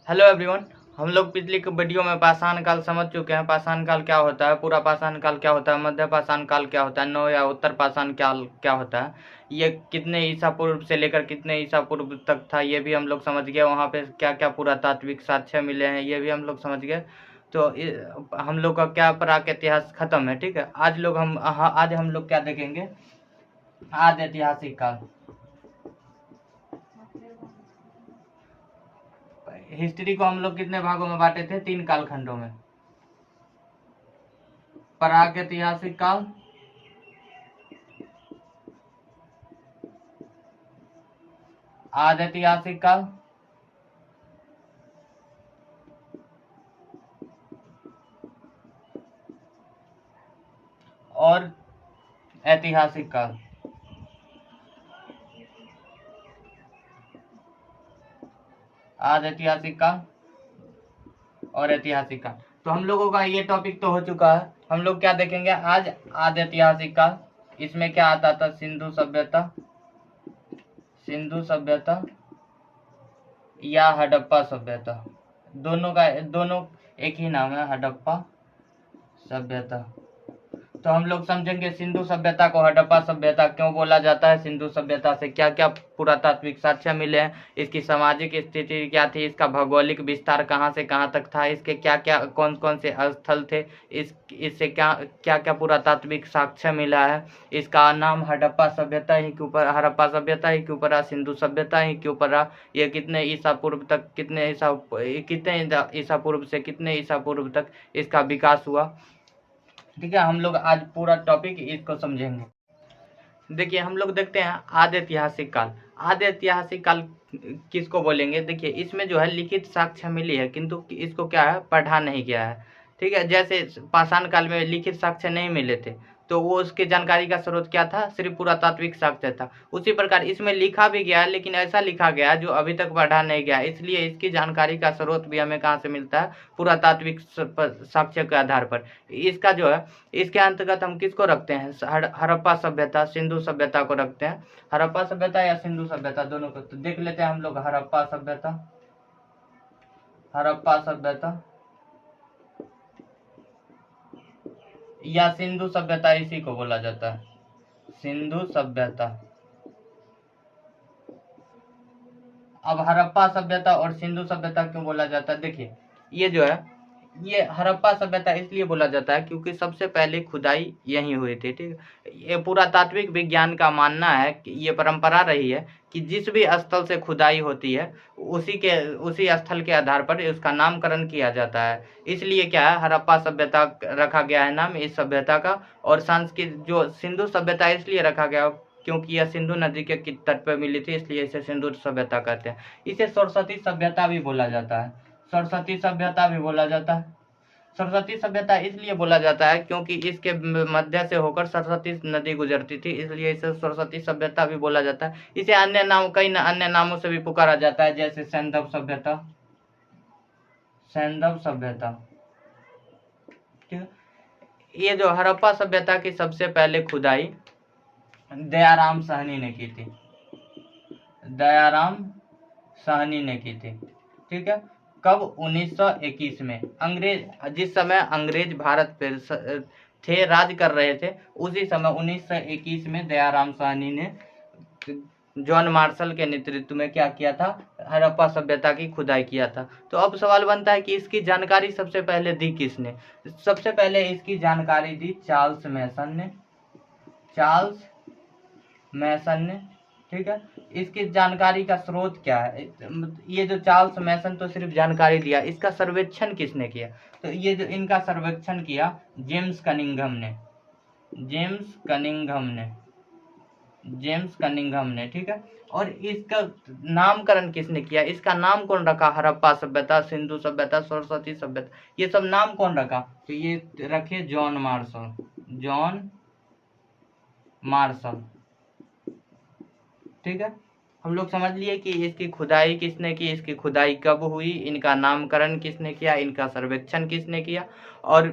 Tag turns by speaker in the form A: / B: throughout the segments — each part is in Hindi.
A: Hello everyone. हम लोग पिछली वीडियो में पाषाण काल समझ चुके हैं। पाषाण काल क्या होता है, पूरा पाषाण काल क्या होता है, मध्य पाषाण काल क्या होता है, नव या उत्तर पाषाण काल क्या होता है, ये कितने ईसा पूर्व से लेकर कितने ईसा पूर्व तक था, ये भी हम लोग समझ गए। वहाँ पे क्या क्या पुरातात्विक साक्ष्य मिले हैं, ये भी हम लोग समझ गए। तो हम लोग का क्या प्राक इतिहास खत्म है। ठीक है, आज हम लोग क्या देखेंगे, आदि ऐतिहासिक काल। हिस्ट्री को हम लोग कितने भागों में बांटे थे, 3 कालखंडों में। प्राक ऐतिहासिक काल, आदि ऐतिहासिक काल और ऐतिहासिक काल। आदि ऐतिहासिक काल और ऐतिहासिक काल। तो हम लोगों का ये टॉपिक तो हो चुका है। हम लोग क्या देखेंगे आज, आदि ऐतिहासिक काल। इसमें क्या आता था, सिंधु सभ्यता, सिंधु सभ्यता या हड़प्पा सभ्यता। दोनों एक ही नाम है, हड़प्पा सभ्यता। तो हम लोग समझेंगे सिंधु सभ्यता को हड़प्पा सभ्यता क्यों बोला जाता है, सिंधु सभ्यता से क्या क्या पुरातात्विक साक्ष्य मिले हैं, इसकी सामाजिक स्थिति क्या थी, इसका भौगोलिक विस्तार कहाँ से कहाँ तक था, इसके क्या क्या कौन कौन से स्थल थे, इससे क्या क्या क्या पुरातात्विक साक्ष्य मिला है। इसका नाम हड़प्पा सभ्यता ही क्यों पड़ा, हड़प्पा सभ्यता ही क्यों पड़ा, सिंधु सभ्यता ही क्यों पड़ा, ये कितने ईसा पूर्व तक, कितने ईसा पूर्व से कितने ईसा पूर्व तक इसका विकास हुआ। ठीक है, हम लोग आज पूरा टॉपिक इसको समझेंगे। देखिए हम लोग देखते हैं आदि ऐतिहासिक काल। आदि ऐतिहासिक काल किसको बोलेंगे, देखिए इसमें जो है लिखित साक्ष्य मिली है, किंतु इसको क्या है, पढ़ा नहीं गया है। ठीक है, जैसे पाषाण काल में लिखित साक्ष्य नहीं मिले थे, तो वो उसके जानकारी का स्रोत क्या था, सिर्फ पुरातात्विक साक्ष्य था। उसी प्रकार इसमें लिखा भी गया है, लेकिन ऐसा लिखा गया जो अभी तक पढ़ा नहीं गया, इसलिए इसकी जानकारी का स्रोत भी हमें कहाँ से मिलता है, पुरातात्विक साक्ष्य के आधार पर। इसका जो है, इसके अंतर्गत हम किसको रखते हैं, हड़प्पा सभ्यता, सिंधु सभ्यता को रखते हैं। हड़प्पा सभ्यता या सिंधु सभ्यता, दोनों को तो देख लेते हैं हम लोग। हड़प्पा सभ्यता, हड़प्पा सभ्यता या सिंधु सभ्यता, इसी को बोला जाता है सिंधु सभ्यता। अब हड़प्पा सभ्यता और सिंधु सभ्यता क्यों बोला जाता है, देखिए ये जो है, ये हड़प्पा सभ्यता इसलिए बोला जाता है क्योंकि सबसे पहले खुदाई यहीं हुई थी। ठीक है, ये पुरातात्विक विज्ञान का मानना है कि ये परंपरा रही है कि जिस भी स्थल से खुदाई होती है उसी स्थल के आधार पर उसका नामकरण किया जाता है। इसलिए क्या है, हड़प्पा सभ्यता रखा गया है नाम इस सभ्यता का। और संस्कृत जो सिंधु सभ्यता इसलिए रखा गया क्योंकि यह सिंधु नदी के तट पर मिली थी, इसलिए इसे सिंधु सभ्यता कहते हैं। इसे सरस्वती सभ्यता भी बोला जाता है, सरस्वती सभ्यता भी बोला जाता है। सरस्वती सभ्यता इसलिए बोला जाता है क्योंकि इसके मध्य से होकर सरस्वती नदी गुजरती थी, इसलिए इसे सरस्वती सभ्यता भी बोला जाता है। इसे अन्य नामों से भी पुकारा जाता है, जैसे सैंधव सभ्यता, सैंधव सभ्यता। ठीक है, ये जो हड़प्पा सभ्यता की सबसे पहले खुदाई दयाराम साहनी ने की थी, दयाराम साहनी ने की थी। ठीक है, कब, 1921 में। जिस समय अंग्रेज भारत पर थे, राज कर रहे थे, उसी समय 1921 में दयाराम साहनी ने जॉन मार्शल के नेतृत्व में क्या किया था, हड़प्पा सभ्यता की खुदाई किया था। तो अब सवाल बनता है कि इसकी जानकारी सबसे पहले दी किसने। सबसे पहले इसकी जानकारी दी चार्ल्स मैसन ने, चार्ल्स मैसन ने। ठीक है, इसकी जानकारी का स्रोत क्या है, ये जो चार्ल्स मैसन तो सिर्फ जानकारी दिया, इसका सर्वेक्षण किसने किया, तो ये जो इनका सर्वेक्षण किया जेम्स कनिंघम ने, जेम्स कनिंघम ने, जेम्स कनिंघम ने। ठीक है, और इसका नामकरण किसने किया, इसका नाम कौन रखा, हड़प्पा सभ्यता, सिंधु सभ्यता, सरस्वती सभ्यता, ये सब नाम कौन रखा, तो ये रखे जॉन मार्शल, जॉन मार्शल। ठीक है, हम लोग समझ लिए कि इसकी खुदाई किसने की, इसकी खुदाई कब हुई, इनका नामकरण किसने किया, इनका सर्वेक्षण किसने किया, और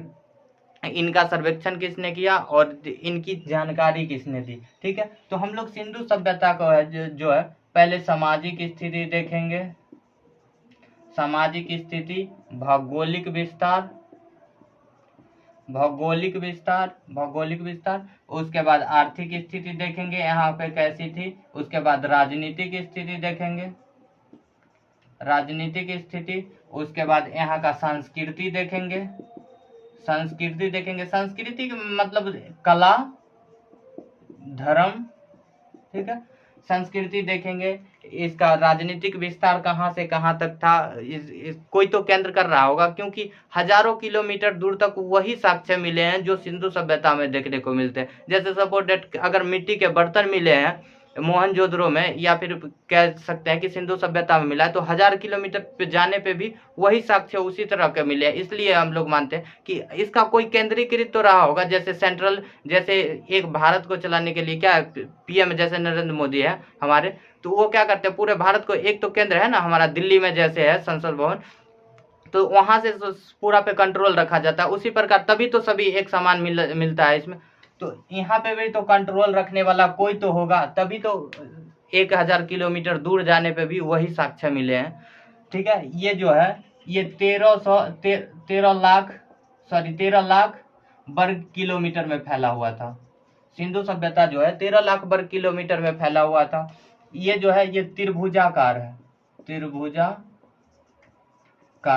A: इनका सर्वेक्षण किसने किया, और इनकी जानकारी किसने दी। ठीक है, तो हम लोग सिंधु सभ्यता को है जो है पहले सामाजिक स्थिति देखेंगे, सामाजिक स्थिति, भौगोलिक विस्तार, भौगोलिक विस्तार, भौगोलिक विस्तार, उसके बाद आर्थिक स्थिति देखेंगे यहाँ पे कैसी थी, उसके बाद राजनीतिक स्थिति देखेंगे, राजनीतिक स्थिति, उसके बाद यहाँ का संस्कृति देखेंगे, संस्कृति देखेंगे, संस्कृति मतलब कला, धर्म, ठीक है, संस्कृति देखेंगे। इसका राजनीतिक विस्तार कहाँ से कहाँ तक था, कोई तो केंद्र कर रहा होगा, क्योंकि हजारों किलोमीटर दूर तक वही साक्ष्य मिले हैं जो सिंधु सभ्यता में देखने को मिलते हैं। जैसे सपोज डेट अगर मिट्टी के बर्तन मिले हैं मोहनजोदड़ो में, या फिर कह सकते हैं कि सिंधु सभ्यता में मिला है, तो 1000 किलोमीटर पे जाने पे भी वही साक्ष्य उसी तरह के मिले हैं। इसलिए हम लोग मानते हैं कि इसका कोई केंद्रीकृत तो रहा होगा, जैसे सेंट्रल, जैसे एक भारत को चलाने के लिए क्या पीएम जैसे नरेंद्र मोदी है हमारे, तो वो क्या करते हैं पूरे भारत को, एक तो केंद्र है ना हमारा दिल्ली में जैसे है संसद भवन, तो वहां से पूरा पे कंट्रोल रखा जाता है। उसी प्रकार तभी तो सभी एक समान मिलता है इसमें। तो यहाँ पे भी तो कंट्रोल रखने वाला कोई तो होगा, तभी तो 1000 किलोमीटर दूर जाने पे भी वही साक्ष्य मिले हैं। ठीक है, ये जो है ये 13 लाख वर्ग किलोमीटर में फैला हुआ था। सिंधु सभ्यता जो है 13 लाख वर्ग किलोमीटर में फैला हुआ था। ये जो है ये त्रिभुजाकार है, त्रिभुजाकार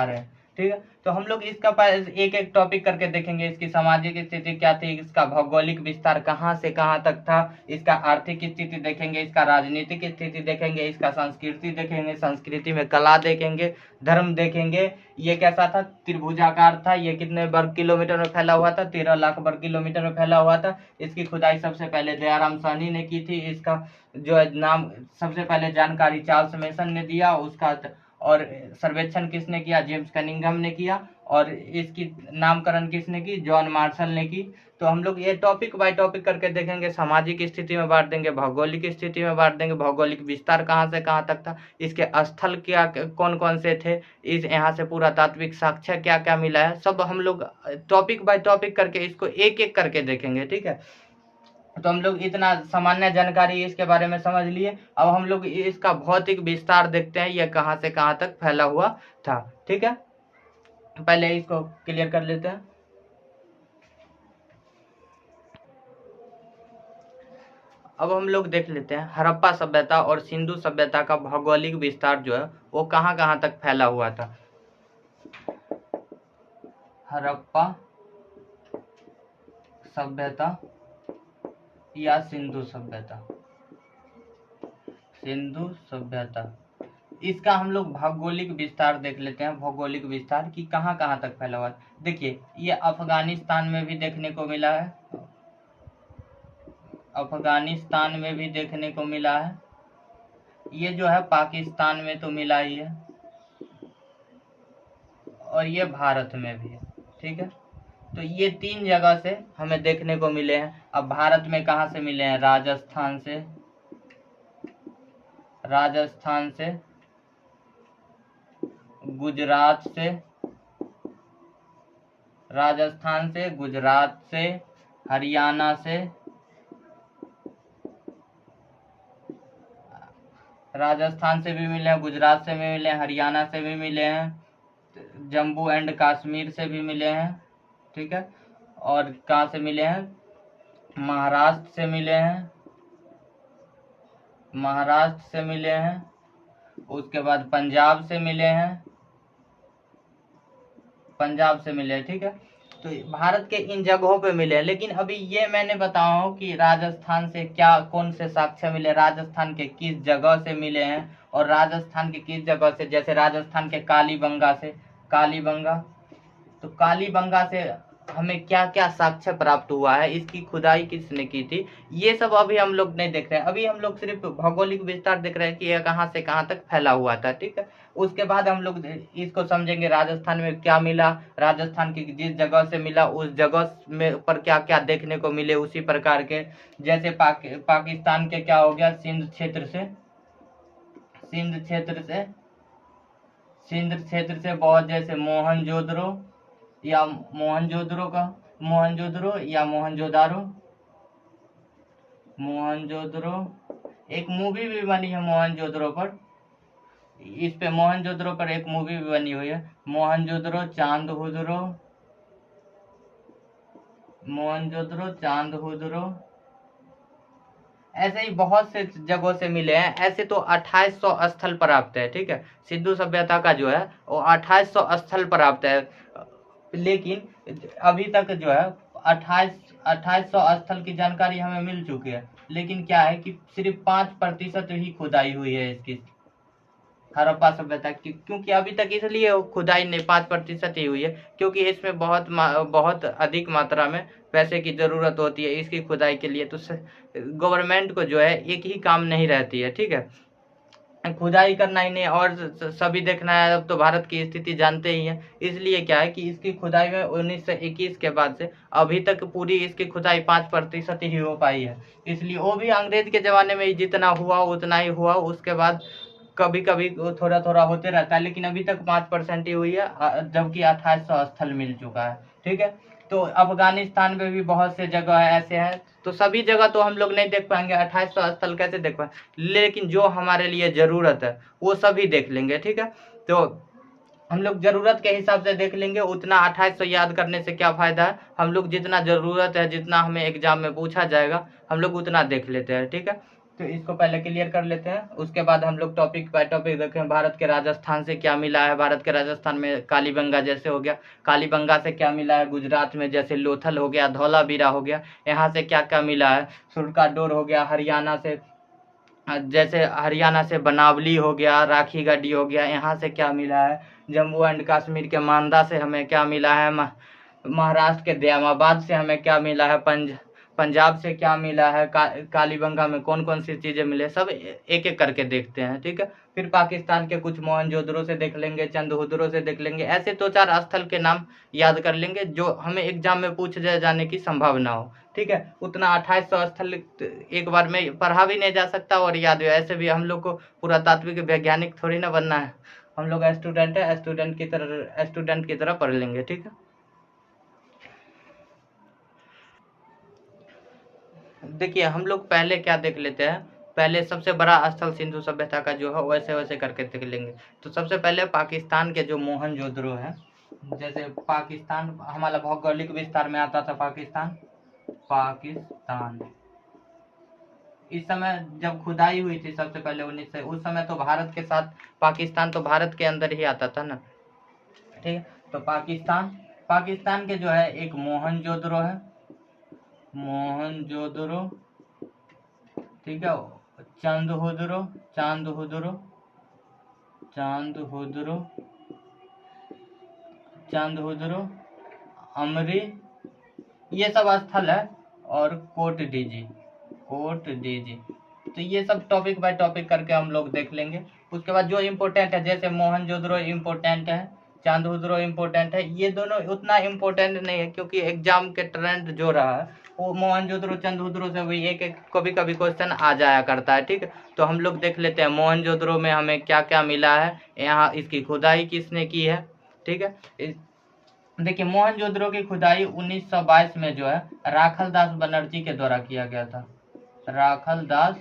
A: है। ठीक है, तो हम लोग इसका एक एक टॉपिक करके देखेंगे। इसकी सामाजिक स्थिति क्या थी, इसका भौगोलिक विस्तार कहाँ से कहाँ तक था, इसका आर्थिक स्थिति देखेंगे, इसका राजनीतिक स्थिति देखेंगे, इसका संस्कृति देखेंगे, संस्कृति में कला देखेंगे, धर्म देखेंगे। ये कैसा था, त्रिभुजाकार था। ये कितने वर्ग किलोमीटर में फैला हुआ था, 13 लाख वर्ग किलोमीटर में फैला हुआ था। इसकी खुदाई सबसे पहले दयाराम साहनी ने की थी। इसका जो है नाम सबसे पहले जानकारी चार्ल्स मेसन ने दिया, उसका और सर्वेक्षण किसने किया, जेम्स कनिंघम ने किया, और इसकी नामकरण किसने की, जॉन मार्शल ने की। तो हम लोग ये टॉपिक बाय टॉपिक करके देखेंगे। सामाजिक स्थिति में बांट देंगे, भौगोलिक स्थिति में बांट देंगे, भौगोलिक विस्तार कहाँ से कहाँ तक था, इसके स्थल क्या कौन कौन से थे, इस यहाँ से पूरा तात्विक साक्ष्य क्या क्या मिला है, सब हम लोग टॉपिक बाय टॉपिक करके इसको एक एक करके देखेंगे। ठीक है, तो हम लोग इतना सामान्य जानकारी इसके बारे में समझ लिए। अब हम लोग इसका भौतिक विस्तार देखते हैं, ये कहाँ से कहाँ तक फैला हुआ था। ठीक है, पहले इसको क्लियर कर लेते हैं। अब हम लोग देख लेते हैं हड़प्पा सभ्यता और सिंधु सभ्यता का भौगोलिक विस्तार जो है वो कहाँ कहाँ तक फैला हुआ था। हड़प्पा सभ्यता या सिंधु सभ्यता, सिंधु सभ्यता, इसका हम लोग भौगोलिक विस्तार देख लेते हैं। भौगोलिक विस्तार की कहाँ कहाँ तक फैला हुआ है। देखिए ये अफगानिस्तान में भी देखने को मिला है, अफगानिस्तान में भी देखने को मिला है, ये जो है पाकिस्तान में तो मिला ही है, और ये भारत में भी है। ठीक है, तो ये 3 जगह से हमें देखने को मिले हैं। अब भारत में कहाँ से मिले हैं, राजस्थान से, राजस्थान से, गुजरात से, राजस्थान से, गुजरात से, हरियाणा से, राजस्थान से भी मिले हैं, गुजरात से भी मिले हैं, हरियाणा से भी मिले हैं, जम्मू एंड कश्मीर से भी मिले हैं। ठीक है, और कहाँ से मिले हैं, महाराष्ट्र से मिले हैं, महाराष्ट्र से मिले हैं, उसके बाद पंजाब से मिले हैं, पंजाब से मिले हैं। ठीक है, तो भारत के इन जगहों पे मिले हैं। लेकिन अभी ये मैंने बताया हूँ कि राजस्थान से क्या कौन से साक्ष्य मिले, राजस्थान के किस जगह से मिले हैं, और राजस्थान के किस जगह से, जैसे राजस्थान के कालीबंगा से, कालीबंगा, तो कालीबंगा से हमें क्या क्या साक्ष्य प्राप्त हुआ है, इसकी खुदाई किसने की थी, ये सब अभी हम लोग नहीं देख रहे हैं। अभी हम लोग सिर्फ भौगोलिक विस्तार देख रहे हैं कि यह कहाँ से कहाँ तक फैला हुआ था। ठीक है, उसके बाद हम लोग इसको समझेंगे राजस्थान में क्या मिला, राजस्थान की जिस जगह से मिला उस जगह में पर क्या क्या देखने को मिले। उसी प्रकार के जैसे पाकिस्तान के क्या हो गया, सिंध क्षेत्र से, सिंध क्षेत्र से, सिंध क्षेत्र से बहुत, जैसे मोहनजोदड़ो या मोहनजोदड़ो का, मोहनजोदड़ो या मोहनजोदारो, मोहनजोदड़ो, एक मूवी भी बनी है मोहनजोदड़ो पर, इस पे मोहनजोदड़ो पर एक मूवी भी बनी हुई है, मोहनजोदड़ो चांद हुदरो, मोहनजोदड़ो चांद हुदरो। ऐसे ही बहुत से जगहों से मिले हैं। ऐसे तो 2800 स्थल प्राप्त है, ठीक है, सिंधु सभ्यता का जो है वो 2800 स्थल प्राप्त है, लेकिन अभी तक जो है 2800 स्थल की जानकारी हमें मिल चुकी है, लेकिन क्या है कि सिर्फ 5% ही खुदाई हुई है इसकी, हड़प्पा सभ्यता की। क्योंकि अभी तक इसलिए खुदाई नहीं 5% ही हुई है, क्योंकि इसमें बहुत अधिक मात्रा में पैसे की जरूरत होती है इसकी खुदाई के लिए, तो गवर्नमेंट को जो है एक ही काम नहीं रहती है, ठीक है, खुदाई करना ही नहीं और सभी देखना है। अब तो भारत की स्थिति जानते ही हैं, इसलिए क्या है कि इसकी खुदाई में 1921 के बाद से अभी तक पूरी इसकी खुदाई 5% ही हो पाई है। इसलिए वो भी अंग्रेज के जमाने में जितना हुआ उतना ही हुआ, उसके बाद कभी कभी थोड़ा थोड़ा होते रहता है, लेकिन अभी तक 5% ही हुई है, जबकि 2800 स्थल मिल चुका है, ठीक है। तो अफगानिस्तान में भी बहुत से जगह ऐसे हैं, तो सभी जगह तो हम लोग नहीं देख पाएंगे, 2800 स्थल कैसे देख पाएंगे, लेकिन जो हमारे लिए जरूरत है वो सभी देख लेंगे, ठीक है। तो हम लोग जरूरत के हिसाब से देख लेंगे, उतना 2800 याद करने से क्या फायदा है, हम लोग जितना जरूरत है, जितना हमें एग्जाम में पूछा जाएगा हम लोग उतना देख लेते हैं, ठीक है। तो इसको पहले क्लियर कर लेते हैं, उसके बाद हम लोग टॉपिक बाय टॉपिक देखें। भारत के राजस्थान से क्या मिला है, भारत के राजस्थान में कालीबंगा जैसे हो गया, कालीबंगा से क्या मिला है, गुजरात में जैसे लोथल हो गया, धौलावीरा हो गया, यहाँ से क्या क्या मिला है, सुरकाडोर हो गया, हरियाणा से जैसे हरियाणा से बनावली हो गया, राखी गढ़ी हो गया, यहाँ से क्या मिला है, जम्मू एंड कश्मीर के मांदा से हमें क्या मिला है, महाराष्ट्र के दयामाबाद से हमें क्या मिला है, पंजाब से क्या मिला है, कालीबंगा में कौन कौन सी चीजें मिले, सब एक एक करके देखते हैं, ठीक है। फिर पाकिस्तान के कुछ मोहनजोदड़ो से देख लेंगे, चंदहुदरो से देख लेंगे, ऐसे 2-4 स्थल के नाम याद कर लेंगे जो हमें एग्जाम में पूछ जाने की संभावना हो, ठीक है। उतना 2800 स्थल एक बार में पढ़ा भी नहीं जा सकता और याद है, ऐसे भी हम लोग को पुरातात्विक वैज्ञानिक थोड़ी ना बनना है, हम लोग स्टूडेंट है, स्टूडेंट की तरह पढ़ लेंगे, ठीक है। देखिए हम लोग पहले क्या देख लेते हैं, पहले सबसे बड़ा स्थल सिंधु सभ्यता का जो है वैसे वैसे करके देख लेंगे। तो सबसे पहले पाकिस्तान के जो मोहनजोदड़ो है, जैसे पाकिस्तान हमारा भौगोलिक विस्तार में आता था, पाकिस्तान इस समय जब खुदाई हुई थी सबसे पहले 1900, उस समय तो भारत के साथ पाकिस्तान तो भारत के अंदर ही आता था ना, ठीक है। तो पाकिस्तान के जो है एक मोहनजोदड़ो है, मोहनजोदड़ो, ठीक है, चांदहुदरो, चांदहुदरो, चांदहुदरो, चांदहुदरो, अमरी, ये सब स्थल है, और कोट डीजी, कोट डीजी। तो ये सब टॉपिक बाय टॉपिक करके हम लोग देख लेंगे। उसके बाद जो इम्पोर्टेंट है, जैसे मोहनजोदड़ो इम्पोर्टेंट है, चांदहुदरो इम्पोर्टेंट है, ये दोनों उतना इम्पोर्टेंट नहीं है, क्योंकि एग्जाम के ट्रेंड जो रहा है वो मोहनजोदड़ो चंदहुदरो से भी एक एक कभी कभी क्वेश्चन आ जाया करता है, ठीक है। तो हम लोग देख लेते हैं मोहनजोदड़ो में हमें क्या क्या मिला है, यहाँ इसकी खुदाई किसने की है, ठीक है। देखिए मोहनजोदड़ो की खुदाई 1922 में जो है राखल दास बनर्जी के द्वारा किया गया था, राखल दास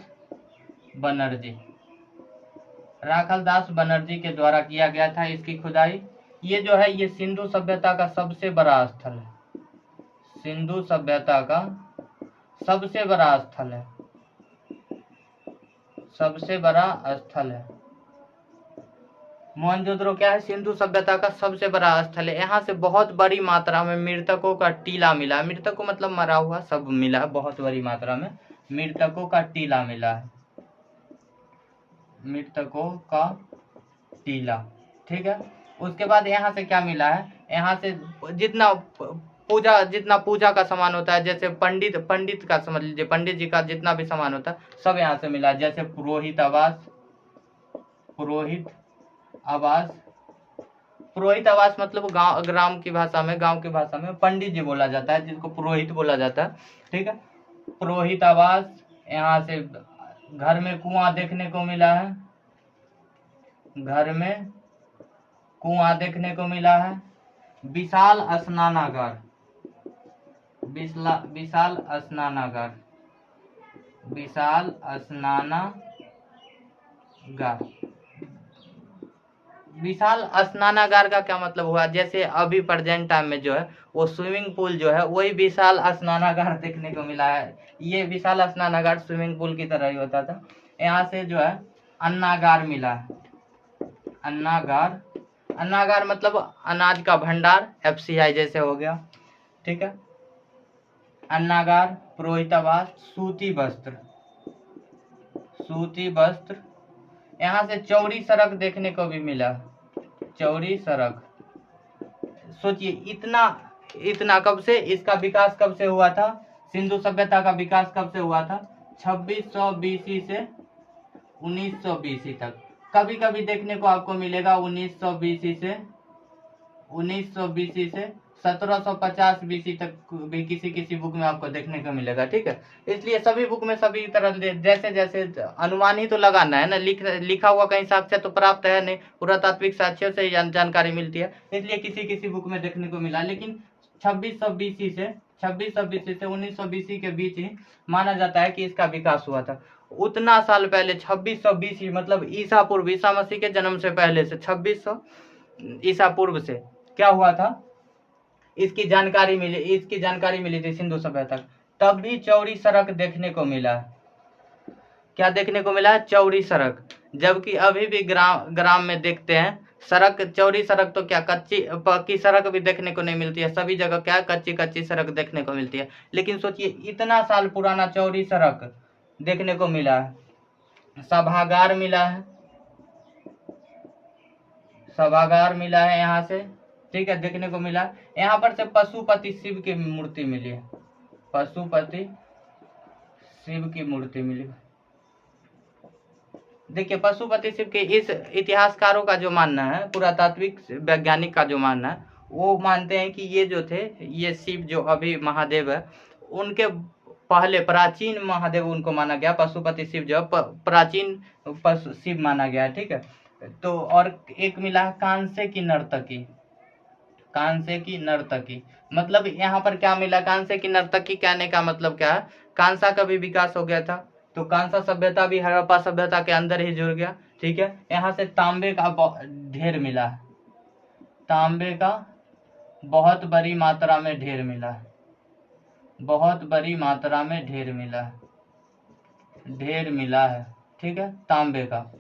A: बनर्जी के द्वारा किया गया था इसकी खुदाई। ये जो है ये सिंधु सभ्यता का सबसे बड़ा स्थल है, सिंधु सभ्यता का सबसे बड़ा स्थल है, सबसे बड़ा स्थल है मोहनजोदड़ो, क्या है, सिंधु सभ्यता का सबसे बड़ा स्थल है। यहाँ से बहुत बड़ी मात्रा में मृतकों का टीला मिला, मृतकों मतलब मरा हुआ सब मिला, बहुत बड़ी मात्रा में मृतकों का टीला मिला है, मृतकों का टीला, ठीक है। उसके बाद यहाँ से क्या मिला है, यहाँ से जितना पूजा का सामान होता है, जैसे पंडित का समझ लीजिए, पंडित जी का जितना भी सामान होता है सब यहाँ से मिला, जैसे पुरोहित आवास मतलब गांव की भाषा में पंडित जी बोला जाता है, जिसको पुरोहित बोला जाता है, ठीक है। पुरोहित आवास, यहाँ से घर में कुआं देखने को मिला है, घर में कुआं देखने को मिला है, विशाल स्नानागार, विशाल स्नानागार, विशाल स्नानागार, विशाल स्नानागार का क्या मतलब हुआ, जैसे अभी प्रेजेंट टाइम में जो है वो स्विमिंग पूल जो है वही विशाल स्नानागार देखने को मिला है। ये विशाल स्नानागार स्विमिंग पूल की तरह ही होता था। यहाँ से जो है अन्नागार मिला है। अन्नागार, अन्नागार मतलब अनाज का भंडार, FCI जैसे हो गया, ठीक है। अन्नागार, पुरोहितावास, सूती वस्त्र, सूती वस्त्र। यहाँ से चौड़ी सड़क देखने को भी मिला, चौड़ी सड़क। सोचिए इतना इतना कब से, इसका विकास कब से हुआ था, सिंधु सभ्यता का विकास कब से हुआ था, 2600 BC से 1900 BC तक। कभी कभी देखने को आपको मिलेगा 1900 BC से 1750 BC तक भी किसी किसी बुक में आपको देखने को मिलेगा, ठीक है। इसलिए सभी बुक में सभी तरह जैसे जैसे अनुमान ही तो लगाना है ना, लिखा हुआ कहीं साक्ष्य तो प्राप्त है नहीं, पुरातात्विक साक्ष्यों से जानकारी मिलती है, इसलिए किसी किसी बुक में देखने को मिला। लेकिन 2600 BC से 1900 BC के बीच ही माना जाता है कि इसका विकास हुआ था। उतना साल पहले 2600 BC मतलब ईसा पूर्व, ईसा मसीह के जन्म से पहले से 2600 ईसा पूर्व से क्या हुआ था, इसकी जानकारी मिली थी सिंधु सभ्यता तक। तब भी चौड़ी सड़क देखने को मिला। क्या देखने को मिला है, चौड़ी सड़क। जबकि अभी भी ग्राम में देखते हैं सड़क, चौड़ी सड़क तो क्या कच्ची पक्की सड़क भी देखने को नहीं मिलती है, सभी जगह क्या कच्ची सड़क देखने को मिलती है। लेकिन सोचिए इतना साल पुराना चौड़ी सड़क देखने को मिला है। सभागार मिला है, सभागार मिला है यहाँ से, ठीक है, देखने को मिला। यहाँ पर से पशुपति शिव की मूर्ति मिली है, पशुपति शिव की मूर्ति मिली। देखिए पशुपति शिव के इस इतिहासकारों का जो मानना है, पुरातात्विक वैज्ञानिक का जो मानना है, वो मानते हैं कि ये जो थे, ये शिव जो अभी महादेव है, उनके पहले प्राचीन महादेव उनको माना गया। पशुपति शिव जो प्राचीन शिव माना गया, ठीक है। तो और एक मिला है कांसे की नर्तकी, कांसे की नर्तकी मतलब यहाँ पर क्या मिला, कांसे की नर्तकी कहने का मतलब क्या है, कांसा का भी विकास हो गया था, तो कांसा सभ्यता भी हड़प्पा सभ्यता के अंदर ही जुड़ गया, ठीक है। यहाँ से तांबे का ढेर मिला, तांबे का बहुत बड़ी मात्रा में ढेर मिला, बहुत बड़ी मात्रा में ढेर मिला है, ठीक है, तांबे का।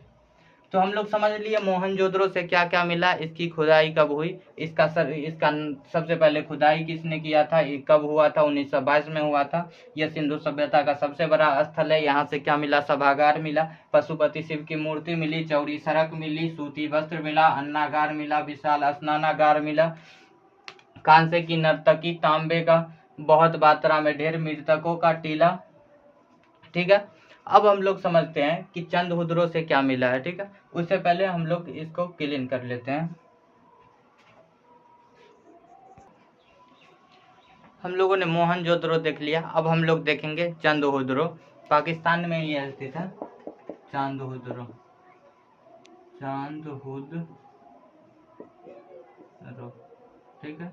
A: तो हम लोग समझ लिए मोहनजोदड़ो से क्या क्या मिला, इसकी खुदाई कब हुई, इसका सबसे पहले खुदाई किसने किया था, ये कब हुआ था, 1922 में हुआ था। यह सिंधु सभ्यता का सबसे बड़ा स्थल है। यहाँ से क्या मिला, सभागार मिला, पशुपति शिव की मूर्ति मिली, चौड़ी सड़क मिली, सूती वस्त्र मिला, अन्नागार मिला, विशाल स्नानागार मिला, कांसे की नर्तकी, तांबे का बहुत मात्रा में ढेर, मृतकों का टीला, ठीक है। अब हम लोग समझते हैं कि चंद्रहुदरो से क्या मिला है, ठीक है। उससे पहले हम लोग इसको क्लीन कर लेते हैं। हम लोगों ने मोहनजोदड़ो देख लिया, अब हम लोग देखेंगे चंद्रहुदरो। पाकिस्तान में ये स्थित है, चंद्रहुदरो, ठीक है,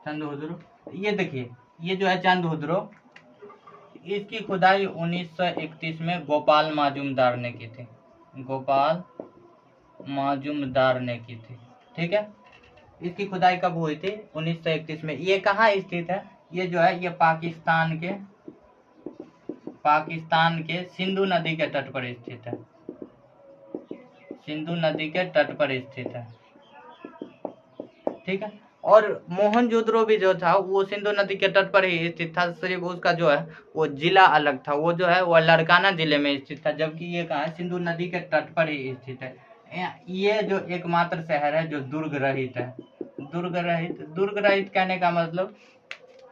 A: चंद्रहुदरो। ये देखिए ये जो है चंद्रहुदरो, इसकी खुदाई 1931 में गोपाल माजुमदार ने की थी, गोपाल माजुमदार ने की थी, ठीक है। इसकी खुदाई कब हुई थी, 1931 में। ये कहाँ स्थित है, ये जो है ये पाकिस्तान के सिंधु नदी के तट पर स्थित है, सिंधु नदी के तट पर स्थित है, ठीक है। और मोहनजोदड़ो भी जो था वो सिंधु नदी के तट पर ही स्थित था, सिर्फ उसका जो है वो जिला अलग था, वो जो है वो लारकाना जिले में स्थित था, जबकि ये कहाँ है, सिंधु नदी के तट पर ही स्थित है। ये जो एकमात्र शहर है जो दुर्ग रहित है, दुर्ग रहित कहने का मतलब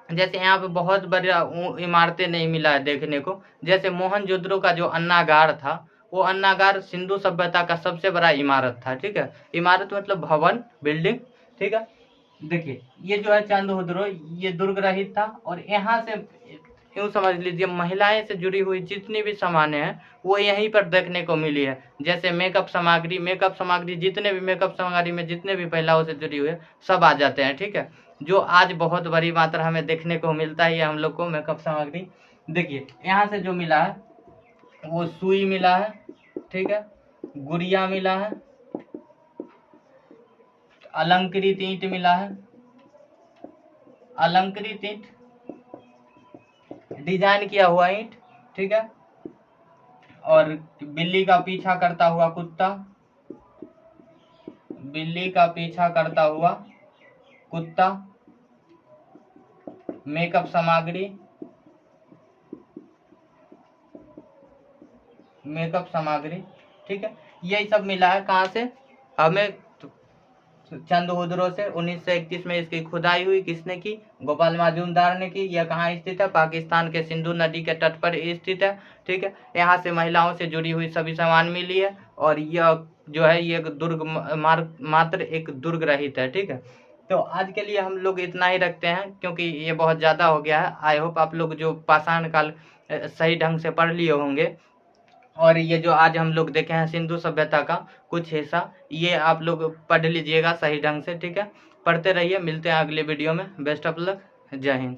A: जैसे यहाँ पे बहुत बड़ा इमारतें नहीं मिला है देखने को। जैसे मोहनजोदड़ो का जो अन्नागार था, वो अन्नागार सिंधु सभ्यता का सबसे बड़ा इमारत था, ठीक है। इमारत मतलब भवन, बिल्डिंग, ठीक है। देखिए ये जो है चंद्रहुदरो, ये दुर्ग रहित था, और यहाँ से यूँ समझ लीजिए महिलाएं से जुड़ी हुई जितनी भी सामानें हैं वो यहीं पर देखने को मिली है। जैसे मेकअप सामग्री जितने भी मेकअप सामग्री में जितने भी महिलाओं से जुड़ी हुई है सब आ जाते हैं, ठीक है। जो आज बहुत बड़ी मात्रा में देखने को मिलता है हम लोग को मेकअप सामग्री। देखिए यहाँ से जो मिला है वो सुई मिला है, ठीक है, गुड़िया मिला है, अलंकृत ईंट मिला है, अलंकृत ईंट, डिजाइन किया हुआ ईंट, ठीक है। और बिल्ली का पीछा करता हुआ कुत्ता, बिल्ली का पीछा करता हुआ कुत्ता, मेकअप सामग्री, मेकअप सामग्री, ठीक है। यही सब मिला है कहाँ से हमें, चंदहुदरों से। 1931 में इसकी खुदाई हुई, किसने की, गोपाल मजूमदार ने की। यह कहाँ स्थित है, पाकिस्तान के सिंधु नदी के तट पर स्थित है, ठीक है। यहाँ से महिलाओं से जुड़ी हुई सभी सामान मिली है, और यह जो है ये दुर्ग मात्र एक दुर्ग रहित है, ठीक है। तो आज के लिए हम लोग इतना ही रखते हैं, क्योंकि ये बहुत ज़्यादा हो गया है। आई होप आप लोग जो पाषाण काल सही ढंग से पढ़ लिए होंगे, और ये जो आज हम लोग देखे हैं सिंधु सभ्यता का कुछ हिस्सा, ये आप लोग पढ़ लीजिएगा सही ढंग से, ठीक है। पढ़ते रहिए, मिलते हैं अगले वीडियो में। बेस्ट ऑफ लक, जय हिंद।